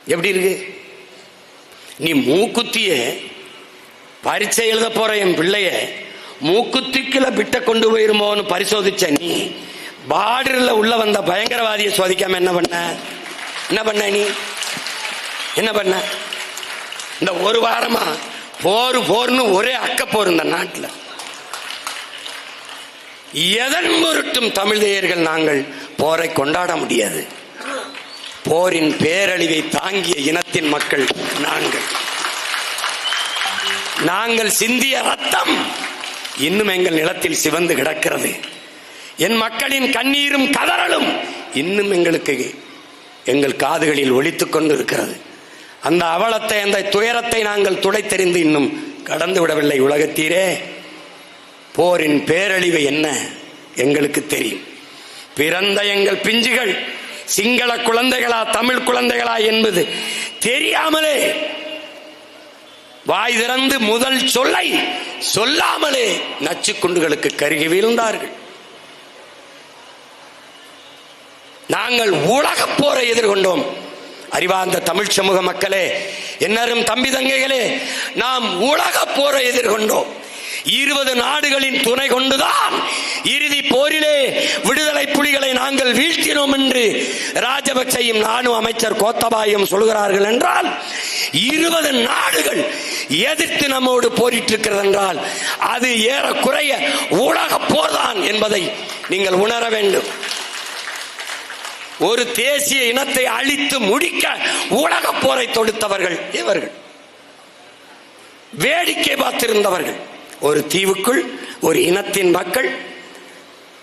எப்படி இருக்கு? நீ மூக்குத்திய பரீட்சை எழுத போற என் பிள்ளைய மூக்குத்திக்குள்ள பிட்ட கொண்டு போயிருமோன்னு பரிசோதிச்ச நீ பார்டர்ல உள்ள வந்த பயங்கரவாதியை சோதிக்காம என்ன பண்ண நீ என்ன பண்ண? இந்த ஒரு வாரமா போர்னு ஒரே அக்க போர் இந்த நாட்டில். எதன் பொருட்டும் தமிழ் தேயர்கள் நாங்கள் போரை கொண்டாட முடியாது. போரின் பேரழிவை தாங்கிய இனத்தின் மக்கள் நாங்கள் சிந்திய ரத்தம் இன்னும் எங்கள் நிலத்தில் சிவந்து கிடக்கிறது. என் மக்களின் கண்ணீரும் கதறலும் இன்னும் எங்கள் காதுகளில் ஒலித்துக் கொண்டு இருக்கிறது. அந்த அவலத்தை, அந்த துயரத்தை நாங்கள் துடைத்தெறிந்து இன்னும் கடந்து விடவில்லை. உலகத்தீரே, போரின் பேரழிவு என்ன எங்களுக்கு தெரியும். பிறந்த எங்கள் பிஞ்சுகள் சிங்கள குழந்தைகளா தமிழ் குழந்தைகளா என்பது தெரியாமலே, வாய் திறந்து முதல் சொல்லை சொல்லாமலே நச்சு குண்டுகளுக்கு கருகி வீழ்ந்தார்கள். நாங்கள் உலக போரை எதிர்கொண்டோம். அறிவார்ந்த தமிழ் சமூக மக்களே, என்னரும் தம்பி தங்கைகளே, நாம் உலக போரை எதிர்கொண்டோம். 20 நாடுகளின் துணை கொண்டுதான் இறுதி போரிலே விடுதலை புலிகளை நாங்கள் வீழ்த்தினோம் என்று ராஜபக்சையும் நானும் அமைச்சர் கோத்தபாயும் சொல்கிறார்கள் என்றால், 20 நாடுகள் எதிர்த்து நம்மோடு போரிட்டு இருக்கிறது என்றால் அது ஏறக்குறைய உலக போர்தான் என்பதை நீங்கள் உணர வேண்டும். ஒரு தேசிய இனத்தை அழித்து முடிக்க உலக போரை தொடுத்தவர்கள் இவர்கள். வேடிக்கை பார்த்திருந்தவர்கள். ஒரு தீவுக்குள் ஒரு இனத்தின் மக்கள்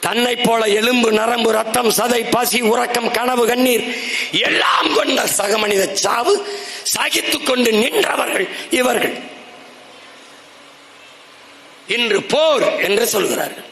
தன்னை போல எலும்பு நரம்பு ரத்தம் சதை பசி உறக்கம் கனவு கண்ணீர் எல்லாம் கொண்ட சக மனித சாவு சகித்துக் கொண்டு நின்றவர்கள் இவர்கள். இன்று போர் என்று சொல்கிறார்கள்.